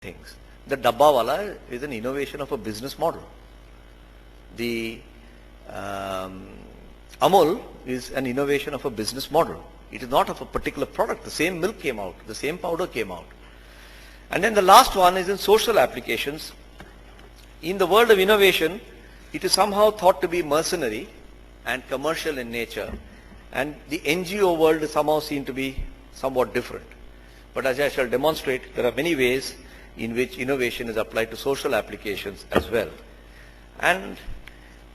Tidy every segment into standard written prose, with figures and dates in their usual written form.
things. The Dabbawala is an innovation of a business model. The Amul is an innovation of a business model. It is not of a particular product. The same milk came out, the same powder came out. And then the last one is in social applications. In the world of innovation, it is somehow thought to be mercenary and commercial in nature, and the NGO world is somehow seen to be somewhat different. But as I shall demonstrate, there are many ways in which innovation is applied to social applications as well. And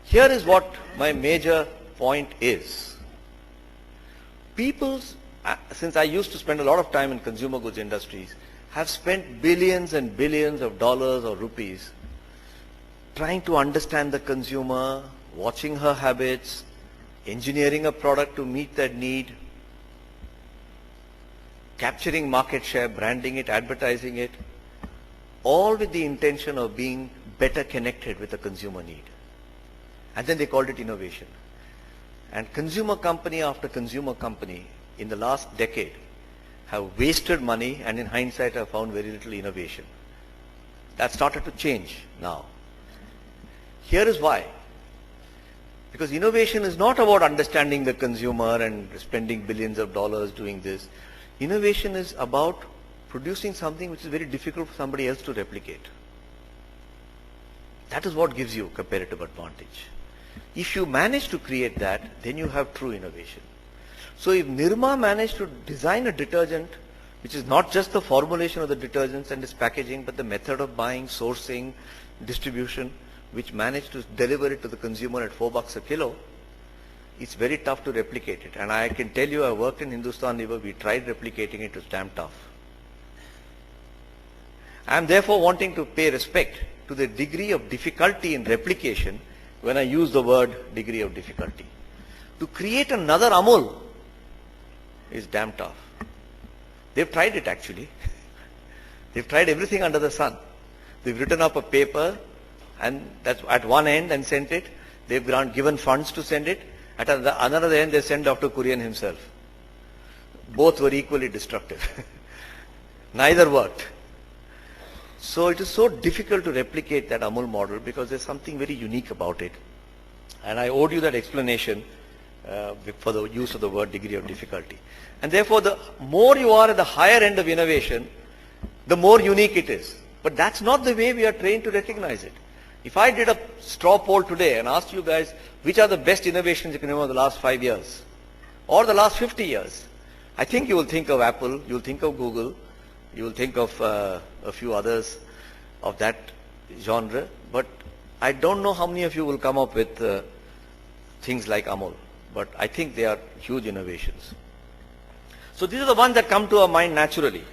here is what my major point is. People, since I used to spend a lot of time in consumer goods industries, have spent billions and billions of dollars or rupees trying to understand the consumer, watching her habits, engineering a product to meet that need, capturing market share, branding it, advertising it, all with the intention of being better connected with the consumer need. And then they called it innovation. And consumer company after consumer company in the last decade have wasted money, and in hindsight have found very little innovation. That started to change now. Here is why. Because innovation is not about understanding the consumer and spending billions of dollars doing this. Innovation is about producing something which is very difficult for somebody else to replicate. That is what gives you comparative advantage. If you manage to create that, then you have true innovation. So if Nirma managed to design a detergent which is not just the formulation of the detergents and its packaging, but the method of buying, sourcing, distribution, which managed to deliver it to the consumer at $4 a kilo, it's very tough to replicate it. And I can tell you, I worked in Hindustan Lever, we tried replicating it, it was damn tough. I am therefore wanting to pay respect to the degree of difficulty in replication when I use the word degree of difficulty. To create another Amul is damn tough. They've tried it actually. They've tried everything under the sun. They've written up a paper, and that's at one end and sent it. They've given funds to send it. At another end they sent Dr. Kurian himself. Both were equally destructive. Neither worked. So it is so difficult to replicate that Amul model because there's something very unique about it. And I owed you that explanation for the use of the word degree of difficulty. And therefore the more you are at the higher end of innovation, the more unique it is. But that's not the way we are trained to recognize it. If I did a straw poll today and asked you guys which are the best innovations you can remember the last 5 years or the last 50 years, I think you will think of Apple, you will think of Google, you will think of a few others of that genre, but I don't know how many of you will come up with things like Amul, but I think they are huge innovations. So these are the ones that come to our mind naturally.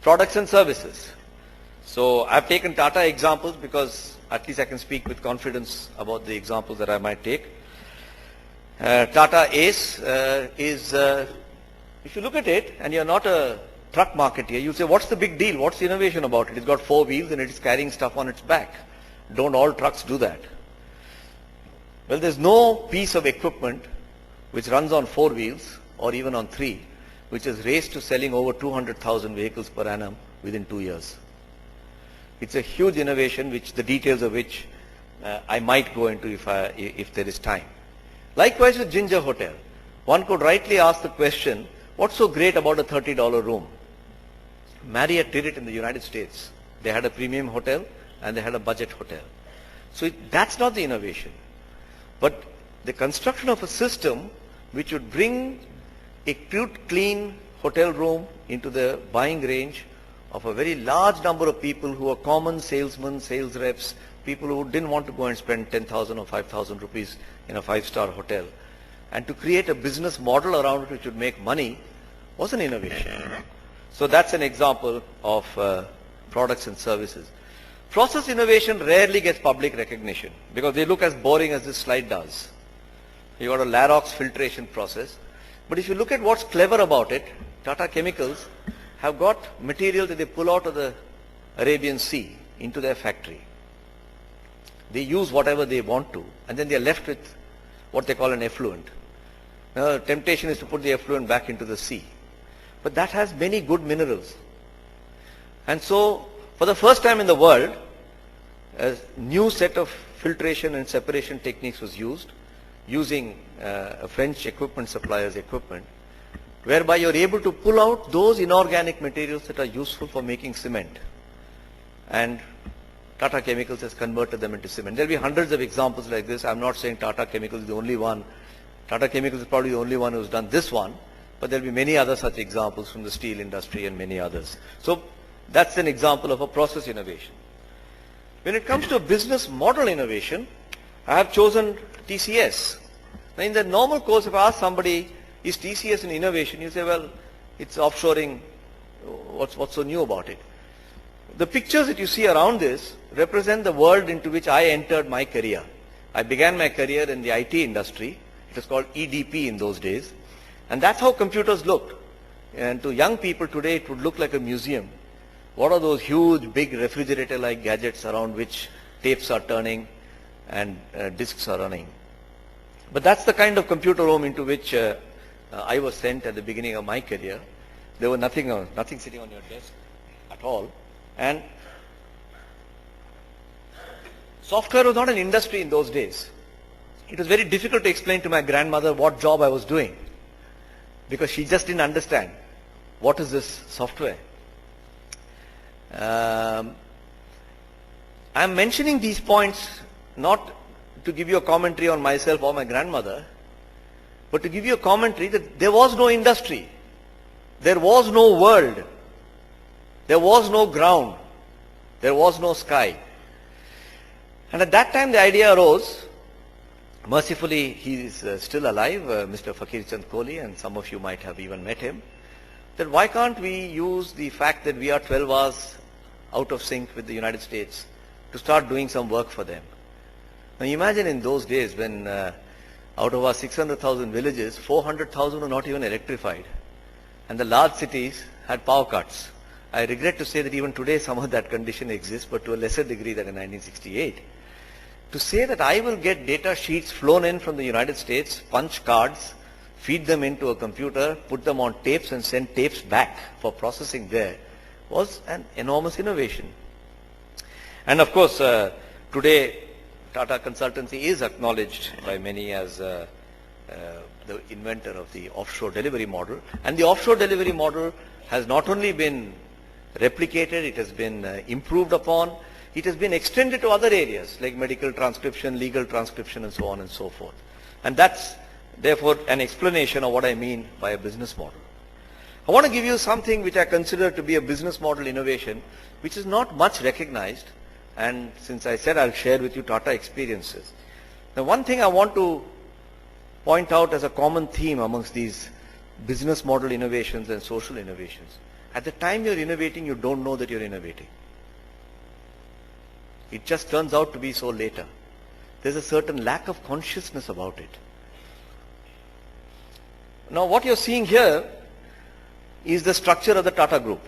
Products and services. So I've taken Tata examples because at least I can speak with confidence about the examples that I might take. Tata Ace is, if you look at it and you're not a truck marketeer, you say, what's the big deal? What's the innovation about it? It's got 4 wheels and it's carrying stuff on its back. Don't all trucks do that? Well, there's no piece of equipment which runs on 4 wheels or even on 3, which is raced to selling over 200,000 vehicles per annum within 2 years. It's a huge innovation, which the details of which I might go into if there is time. Likewise with Ginger Hotel. One could rightly ask the question, what's so great about a $30 room? Marriott did it in the United States. They had a premium hotel and they had a budget hotel. So that's not the innovation. But the construction of a system which would bring a clean hotel room into the buying range of a very large number of people who are common salesmen, sales reps, people who didn't want to go and spend 10,000 or 5,000 rupees in a 5-star hotel, and to create a business model around it which would make money was an innovation. So that's an example of products and services. Process innovation rarely gets public recognition because they look as boring as this slide does. You got a Larox filtration process. But if you look at what's clever about it, Tata Chemicals have got material that they pull out of the Arabian Sea into their factory. They use whatever they want to, and then they are left with what they call an effluent. Now, the temptation is to put the effluent back into the sea. But that has many good minerals. And so for the first time in the world, a new set of filtration and separation techniques was used, using a French equipment supplier's equipment, whereby you're able to pull out those inorganic materials that are useful for making cement. And Tata Chemicals has converted them into cement. There will be hundreds of examples like this. I'm not saying Tata Chemicals is the only one. Tata Chemicals is probably the only one who's done this one, but there will be many other such examples from the steel industry and many others. So that's an example of a process innovation. When it comes to business model innovation, I have chosen TCS. Now in the normal course, if I ask somebody, is TCS an innovation? You say, well, it's offshoring. What's so new about it? The pictures that you see around this represent the world into which I entered my career. I began my career in the IT industry. It was called EDP in those days. And that's how computers looked. And to young people today, it would look like a museum. What are those huge, big refrigerator-like gadgets around which tapes are turning and disks are running? But that's the kind of computer room into which I was sent at the beginning of my career. There was nothing sitting on your desk at all. And software was not an industry in those days. It was very difficult to explain to my grandmother what job I was doing, because she just didn't understand what is this software. I'm mentioning these points not to give you a commentary on myself or my grandmother, but to give you a commentary that there was no industry, there was no world, there was no ground, there was no sky. And at that time the idea arose, mercifully he is still alive, Mr. Fakir Chand Kohli, and some of you might have even met him, that why can't we use the fact that we are 12 hours out of sync with the United States to start doing some work for them. Now imagine in those days when out of our 600,000 villages, 400,000 were not even electrified, and the large cities had power cuts. I regret to say that even today some of that condition exists, but to a lesser degree than in 1968. To say that I will get data sheets flown in from the United States, punch cards, feed them into a computer, put them on tapes and send tapes back for processing there, was an enormous innovation. And of course, today Tata Consultancy is acknowledged by many as the inventor of the offshore delivery model. And the offshore delivery model has not only been replicated, it has been improved upon, it has been extended to other areas like medical transcription, legal transcription, and so on and so forth. And that's therefore an explanation of what I mean by a business model. I want to give you something which I consider to be a business model innovation, which is not much recognized, and since I said I'll share with you Tata experiences. Now one thing I want to point out as a common theme amongst these business model innovations and social innovations. At the time you're innovating, you don't know that you're innovating. It just turns out to be so later. There's a certain lack of consciousness about it. Now what you're seeing here is the structure of the Tata Group.